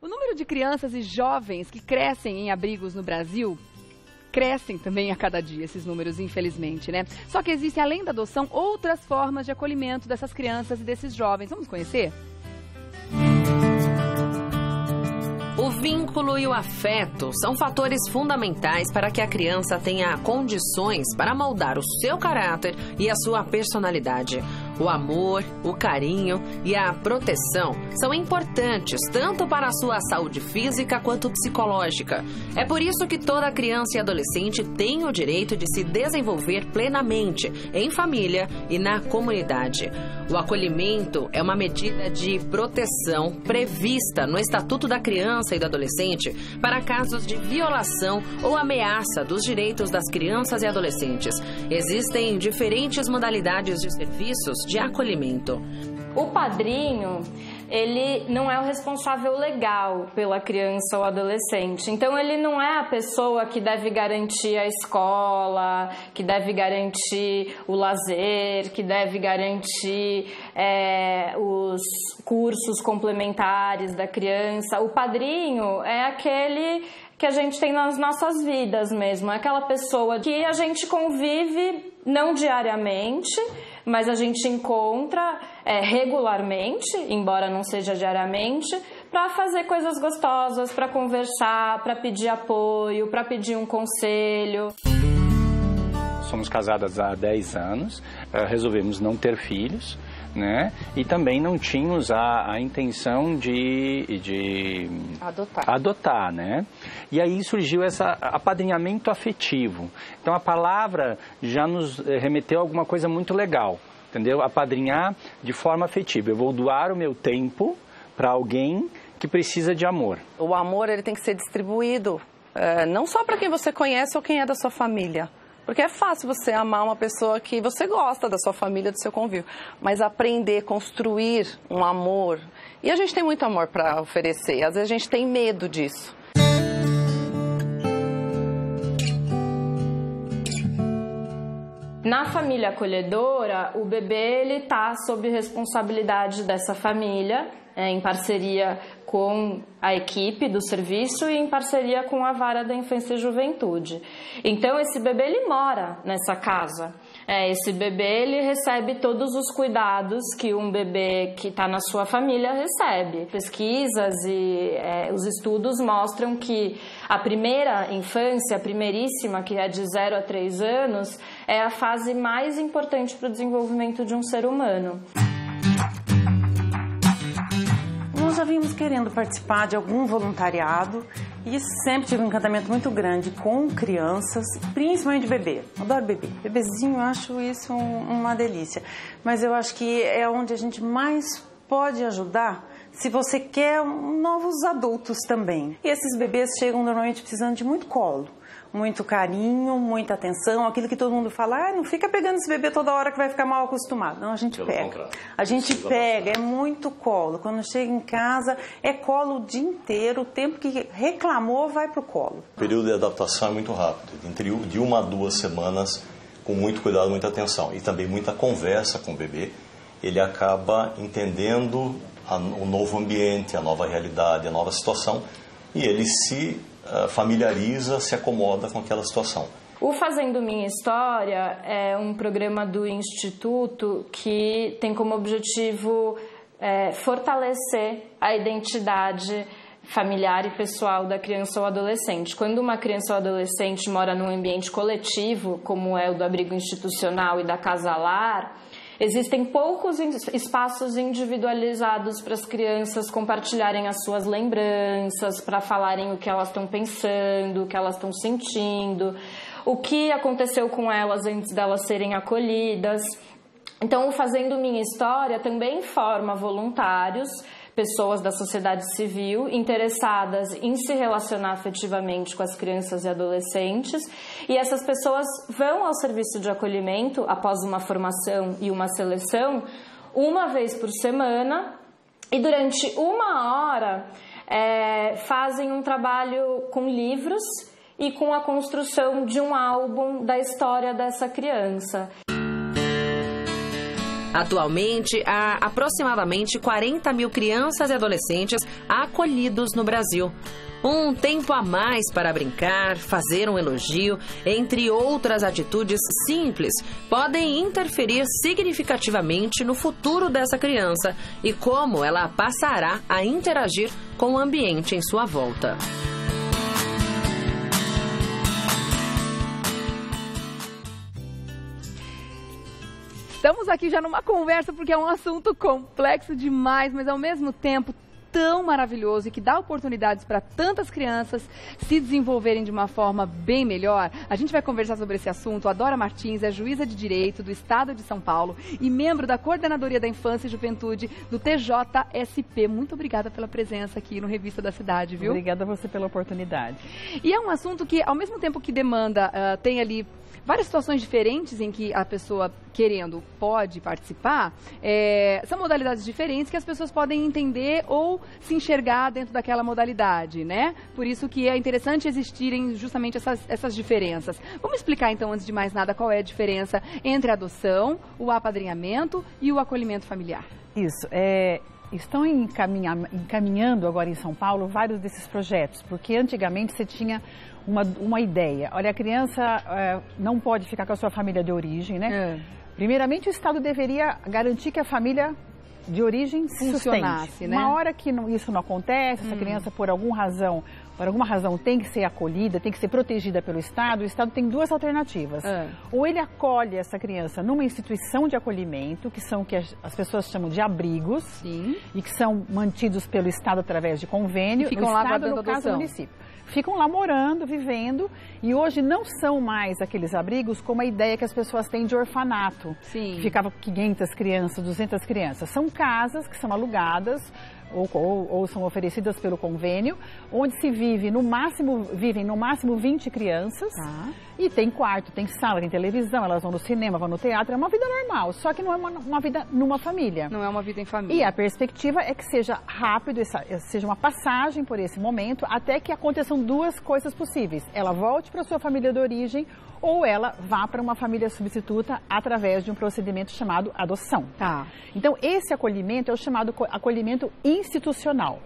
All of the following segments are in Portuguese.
O número de crianças e jovens que crescem em abrigos no Brasil crescem também a cada dia, esses números, infelizmente, né? Só que existem, além da adoção, outras formas de acolhimento dessas crianças e desses jovens. Vamos conhecer? O vínculo e o afeto são fatores fundamentais para que a criança tenha condições para moldar o seu caráter e a sua personalidade. O amor, o carinho e a proteção são importantes tanto para a sua saúde física quanto psicológica. É por isso que toda criança e adolescente tem o direito de se desenvolver plenamente em família e na comunidade. O acolhimento é uma medida de proteção prevista no Estatuto da Criança e do Adolescente para casos de violação ou ameaça dos direitos das crianças e adolescentes. Existem diferentes modalidades de serviços de acolhimento. O padrinho, ele não é o responsável legal pela criança ou adolescente. Então, ele não é a pessoa que deve garantir a escola, que deve garantir o lazer, que deve garantir os cursos complementares da criança. O padrinho é aquele que a gente tem nas nossas vidas mesmo. É aquela pessoa que a gente convive não diariamente, mas a gente encontra regularmente, embora não seja diariamente, para fazer coisas gostosas, para conversar, para pedir apoio, para pedir um conselho. Somos casadas há 10 anos, resolvemos não ter filhos, né? E também não tínhamos a intenção de adotar, né? E aí surgiu esse apadrinhamento afetivo. Então a palavra já nos remeteu a alguma coisa muito legal, entendeu? Apadrinhar de forma afetiva. Eu vou doar o meu tempo para alguém que precisa de amor. O amor, ele tem que ser distribuído, não só para quem você conhece ou quem é da sua família. Porque é fácil você amar uma pessoa que você gosta da sua família, do seu convívio. Mas aprender, construir um amor. E a gente tem muito amor para oferecer. Às vezes a gente tem medo disso. Na família acolhedora, o bebê ele está sob responsabilidade dessa família, em parceria com a equipe do serviço e em parceria com a Vara da Infância e Juventude. Então, esse bebê ele mora nessa casa. Esse bebê ele recebe todos os cuidados que um bebê que está na sua família recebe. Pesquisas e os estudos mostram que a primeira infância, a primeiríssima, que é de 0 a 3 anos, é a fase mais importante para o desenvolvimento de um ser humano. Nós já vimos querendo participar de algum voluntariado e sempre tive um encantamento muito grande com crianças, principalmente bebê. Adoro bebê. Bebezinho, eu acho isso uma delícia. Mas eu acho que é onde a gente mais pode ajudar se você quer novos adultos também. E esses bebês chegam normalmente precisando de muito colo. Muito carinho, muita atenção, aquilo que todo mundo fala, não fica pegando esse bebê toda hora que vai ficar mal acostumado. Não, a gente pega. A gente pega, é muito colo. Quando chega em casa, é colo o dia inteiro, o tempo que reclamou vai pro colo. O período de adaptação é muito rápido, entre de 1 a 2 semanas, com muito cuidado, muita atenção. E também muita conversa com o bebê. Ele acaba entendendo o novo ambiente, a nova realidade, a nova situação, e ele se familiariza, se acomoda com aquela situação. O Fazendo Minha História é um programa do Instituto que tem como objetivo fortalecer a identidade familiar e pessoal da criança ou adolescente. Quando uma criança ou adolescente mora num ambiente coletivo, como é o do abrigo institucional e da casa-lar, existem poucos espaços individualizados para as crianças compartilharem as suas lembranças, para falarem o que elas estão pensando, o que elas estão sentindo, o que aconteceu com elas antes delas serem acolhidas. Então, o Fazendo Minha História também forma voluntários, pessoas da sociedade civil interessadas em se relacionar afetivamente com as crianças e adolescentes, e essas pessoas vão ao serviço de acolhimento após uma formação e uma seleção 1 vez por semana, e durante 1 hora fazem um trabalho com livros e com a construção de um álbum da história dessa criança. Atualmente, há aproximadamente 40 mil crianças e adolescentes acolhidos no Brasil. Um tempo a mais para brincar, fazer um elogio, entre outras atitudes simples, podem interferir significativamente no futuro dessa criança e como ela passará a interagir com o ambiente em sua volta. Estamos aqui já numa conversa porque é um assunto complexo demais, mas ao mesmo tempo tão maravilhoso e que dá oportunidades para tantas crianças se desenvolverem de uma forma bem melhor. A gente vai conversar sobre esse assunto. A Dora Martins é juíza de Direito do Estado de São Paulo e membro da Coordenadoria da Infância e Juventude do TJSP. Muito obrigada pela presença aqui no Revista da Cidade, viu? Obrigada a você pela oportunidade. E é um assunto que, ao mesmo tempo que demanda, tem ali várias situações diferentes em que a pessoa, querendo, pode participar, são modalidades diferentes que as pessoas podem entender ou se enxergar dentro daquela modalidade, né? Por isso que é interessante existirem justamente essas diferenças. Vamos explicar, então, antes de mais nada, qual é a diferença entre a adoção, o apadrinhamento e o acolhimento familiar. Isso, estão encaminhando agora em São Paulo vários desses projetos, porque antigamente você tinha uma ideia. Olha, a criança não pode ficar com a sua família de origem, né? Primeiramente, o Estado deveria garantir que a família de origem se sustente. Né? Uma hora que isso não acontece, essa criança, por alguma razão, tem que ser acolhida, tem que ser protegida pelo Estado, o Estado tem duas alternativas. Ou ele acolhe essa criança numa instituição de acolhimento, que são o que as pessoas chamam de abrigos, e que são mantidos pelo Estado através de convênio, e ficam lá guardando no caso do município. Ficam lá morando, vivendo, e hoje não são mais aqueles abrigos como a ideia que as pessoas têm de orfanato, que ficava 500 crianças, 200 crianças. São casas que são alugadas ou são oferecidas pelo convênio, onde se vivem no máximo 20 crianças, e tem quarto, tem sala, tem televisão, elas vão no cinema, vão no teatro, é uma vida normal, só que não é uma vida numa família. Não é uma vida em família. E a perspectiva é que seja rápido, seja uma passagem por esse momento, até que aconteçam duas coisas possíveis. Ela volte para sua família de origem, ou ela vá para uma família substituta através de um procedimento chamado adoção. Então, esse acolhimento é o chamado acolhimento institucional.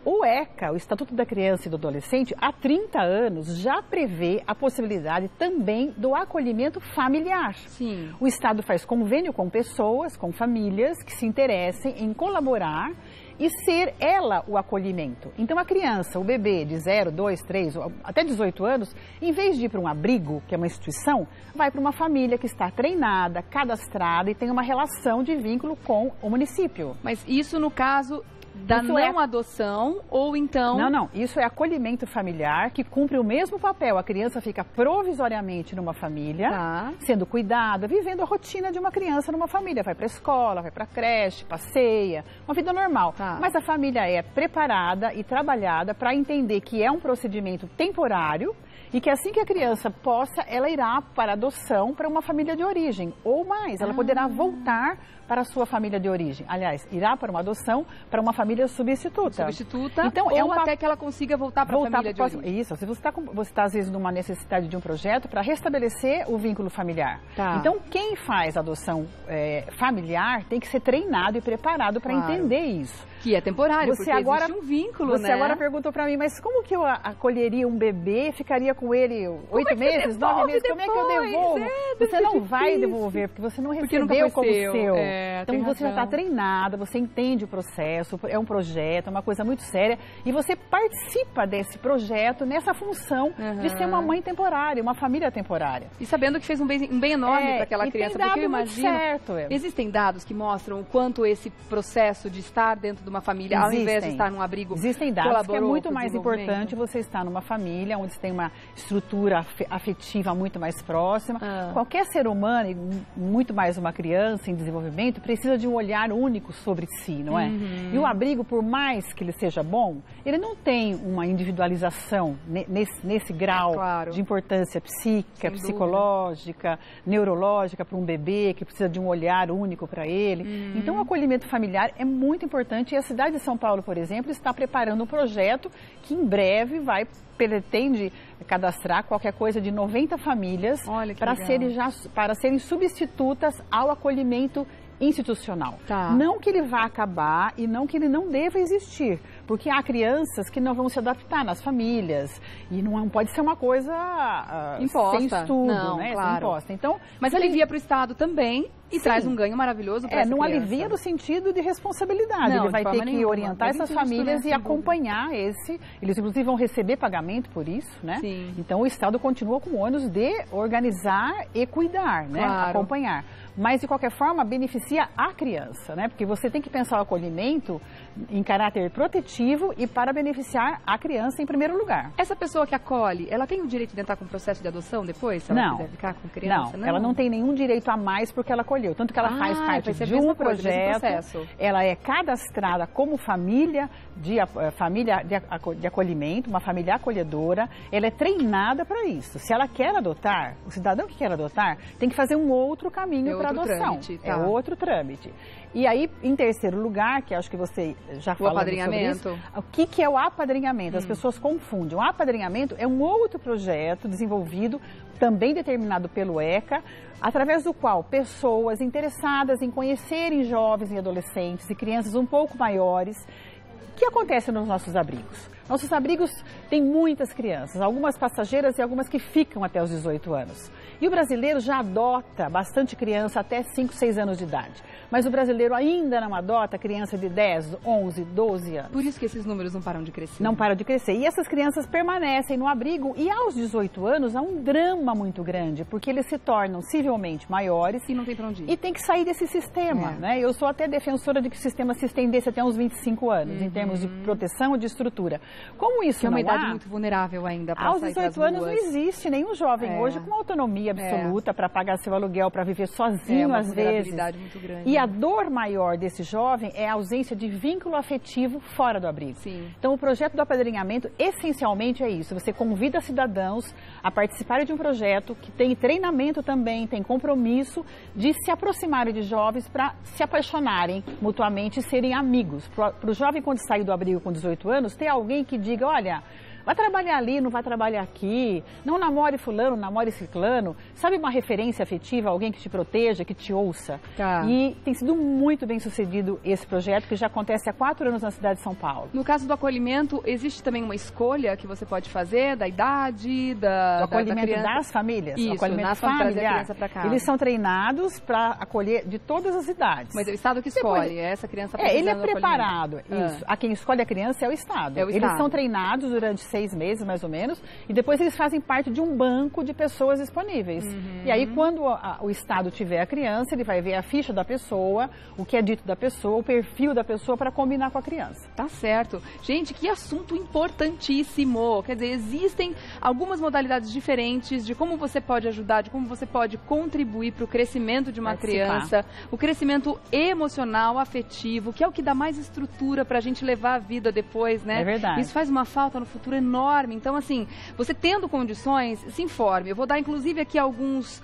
O ECA, o Estatuto da Criança e do Adolescente, há 30 anos já prevê a possibilidade também do acolhimento familiar. O Estado faz convênio com pessoas, com famílias que se interessem em colaborar e ser ela o acolhimento. Então a criança, o bebê de 0, 2, 3, até 18 anos, em vez de ir para um abrigo, que é uma instituição, vai para uma família que está treinada, cadastrada e tem uma relação de vínculo com o município. Mas isso no caso da não adoção ou então... Não, isso é acolhimento familiar que cumpre o mesmo papel. A criança fica provisoriamente numa família, sendo cuidada, vivendo a rotina de uma criança numa família. Vai para a escola, vai para a creche, passeia, uma vida normal. Mas a família é preparada e trabalhada para entender que é um procedimento temporário e que assim que a criança possa, ela irá para adoção para uma família de origem. Ou mais, ela poderá voltar para a sua família de origem. Aliás, irá para uma adoção para uma família substituta. Então, ou até que ela consiga voltar para a família de origem. Isso, se você está às vezes numa necessidade de um projeto para restabelecer o vínculo familiar. Então, quem faz adoção familiar tem que ser treinado e preparado para entender isso. Que é temporário, porque existe um vínculo, Você agora perguntou para mim, mas como que eu acolheria um bebê, ficaria com ele 8 meses, 9 meses, como é que eu devolvo? Você não vai devolver, porque você não recebeu como seu. Então você já está treinada, você entende o processo, é um projeto, é uma coisa muito séria, e você participa desse projeto nessa função de ser uma mãe temporária, uma família temporária. E sabendo que fez um bem enorme para aquela criança, porque eu imagino... Existem dados que mostram o quanto esse processo de estar dentro de uma família, ao invés de estar num abrigo, existem dados que é muito mais importante você estar numa família onde você tem uma estrutura afetiva muito mais próxima. Qualquer ser humano, e muito mais uma criança em desenvolvimento, precisa de um olhar único sobre si, não é? E o abrigo, por mais que ele seja bom, ele não tem uma individualização nesse grau de importância psíquica, psicológica, neurológica para um bebê que precisa de um olhar único para ele. Então, o acolhimento familiar é muito importante e a cidade de São Paulo, por exemplo, está preparando um projeto que em breve pretende cadastrar qualquer coisa de 90 famílias para serem substitutas ao acolhimento institucional. Tá. Não que ele vá acabar e não que ele não deva existir, porque há crianças que não vão se adaptar nas famílias e não pode ser uma coisa imposta. Sem estudo, não, né? Claro. Sem imposta. Então, mas alivia para o Estado também e traz um ganho maravilhoso para essa não criança. Alivia no sentido de responsabilidade. Não, ele vai ter que nenhuma. orientar essas famílias e acompanhar eles inclusive vão receber pagamento por isso, né? Sim. Então o Estado continua com o ônus de organizar e cuidar, né? Claro. Acompanhar. Mas de qualquer forma beneficia a criança, né? Porque você tem que pensar o acolhimento em caráter protetivo e para beneficiar a criança em primeiro lugar. Essa pessoa que acolhe, ela tem o direito de entrar com o processo de adoção depois, se ela quiser ficar com criança? Não, ela não tem nenhum direito a mais porque ela acolheu. Tanto que ela faz parte de um projeto, ela é cadastrada como família de acolhimento, uma família acolhedora, ela é treinada para isso. Se ela quer adotar, o cidadão que quer adotar tem que fazer um outro caminho para adoção. Trâmite, tá. É outro trâmite. E aí, em terceiro lugar, que acho que você já falou sobre isso, o que é o apadrinhamento? As pessoas confundem. O apadrinhamento é um outro projeto desenvolvido, também determinado pelo ECA, através do qual pessoas interessadas em conhecerem jovens e adolescentes e crianças um pouco maiores, o que acontece nos nossos abrigos? Nossos abrigos têm muitas crianças, algumas passageiras e algumas que ficam até os 18 anos. E o brasileiro já adota bastante criança até 5, 6 anos de idade. Mas o brasileiro ainda não adota criança de 10, 11, 12 anos. Por isso que esses números não param de crescer. Não param de crescer. E essas crianças permanecem no abrigo e aos 18 anos há um drama muito grande, porque eles se tornam civilmente maiores. E não tem para onde ir. E tem que sair desse sistema, né? Eu sou até defensora de que o sistema se estendesse até uns 25 anos, em termos de proteção e de estrutura. Como isso que é uma não idade muito vulnerável ainda para aos sair 18 anos não existe nenhum jovem hoje com autonomia absoluta para pagar seu aluguel, para viver sozinho às vezes. Muito grande, e a dor maior desse jovem é a ausência de vínculo afetivo fora do abrigo. Sim. Então o projeto do apadrinhamento essencialmente é isso. Você convida cidadãos a participarem de um projeto que tem treinamento também, tem compromisso de se aproximarem de jovens para se apaixonarem mutuamente e serem amigos. Para o jovem, quando sair do abrigo com 18 anos, ter alguém que diga, olha, vai trabalhar ali, não vai trabalhar aqui, não namore fulano, namore ciclano. Sabe, uma referência afetiva, alguém que te proteja, que te ouça. Tá. E tem sido muito bem sucedido esse projeto, que já acontece há 4 anos na cidade de São Paulo. No caso do acolhimento, existe também uma escolha que você pode fazer da idade, do acolhimento das famílias? Isso, o acolhimento familiar. Eles são treinados para acolher de todas as idades. Mas é o Estado que escolhe, essa criança ele é preparado, isso. A quem escolhe a criança é o Estado. Eles são treinados durante 6 meses, mais ou menos, e depois eles fazem parte de um banco de pessoas disponíveis. E aí, quando o Estado tiver a criança, ele vai ver a ficha da pessoa, o que é dito da pessoa, o perfil da pessoa para combinar com a criança. Tá certo. Gente, que assunto importantíssimo. Quer dizer, existem algumas modalidades diferentes de como você pode ajudar, de como você pode contribuir para o crescimento de uma criança, o crescimento emocional, afetivo, que é o que dá mais estrutura para a gente levar a vida depois, né? É verdade. Isso faz uma falta no futuro enorme. Então, assim, você tendo condições, se informe. Eu vou dar, inclusive, aqui alguns...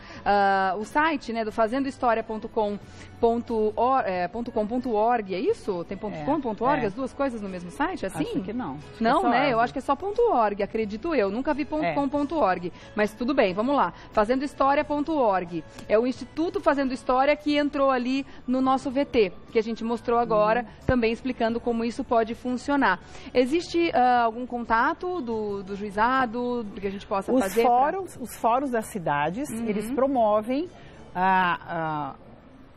o site, né, do fazendohistoria.com.org, é isso? Tem .com.org, as duas coisas no mesmo site, assim? Acho que não. Não, né? Eu acho que é só .org, acredito eu. Nunca vi .com.org. Mas tudo bem, vamos lá. Fazendohistoria.org. É o Instituto Fazendo História que entrou ali no nosso VT, que a gente mostrou agora, também explicando como isso pode funcionar. Existe algum contato do juizado, que a gente possa fazer? Os fóruns das cidades, eles promovem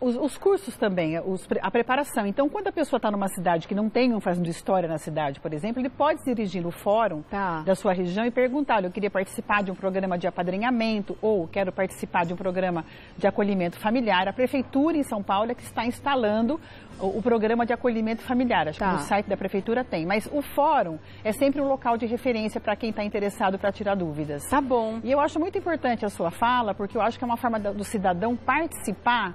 os cursos também, a preparação. Então, quando a pessoa está numa cidade que não tem um fazendo história na cidade, por exemplo, ele pode se dirigir no fórum da sua região e perguntar, olha, eu queria participar de um programa de apadrinhamento ou quero participar de um programa de acolhimento familiar. A Prefeitura em São Paulo é que está instalando o programa de acolhimento familiar. Acho que no site da Prefeitura tem. Mas o fórum é sempre um local de referência para quem está interessado para tirar dúvidas. Tá bom. E eu acho muito importante a sua fala, porque eu acho que é uma forma do cidadão participar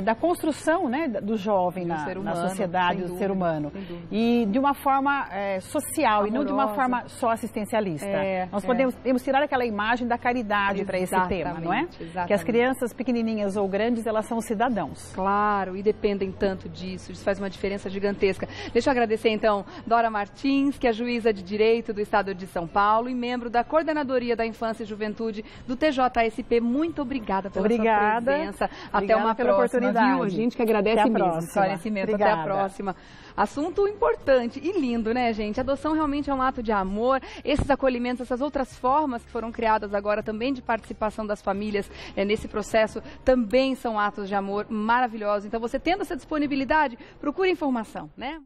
da construção, né, do jovem na sociedade, do ser humano. E de uma forma social, amorosa, e não de uma forma só assistencialista. Nós podemos tirar aquela imagem da caridade para esse tema, não é? Exatamente. Que as crianças pequenininhas ou grandes, elas são cidadãos. Claro, e dependem tanto disso. Isso faz uma diferença gigantesca. Deixa eu agradecer, então, Dora Martins, que é juíza de Direito do Estado de São Paulo e membro da Coordenadoria da Infância e Juventude do TJSP. Muito obrigada pela sua presença. Até uma próxima. oportunidade. Viu? A gente que agradece Até a mesmo. próxima. Esclarecimento. Até a próxima. Assunto importante e lindo, né, gente? Adoção realmente é um ato de amor. Esses acolhimentos, essas outras formas que foram criadas agora também de participação das famílias nesse processo também são atos de amor maravilhosos. Então, você tendo essa disponibilidade, procure informação, né?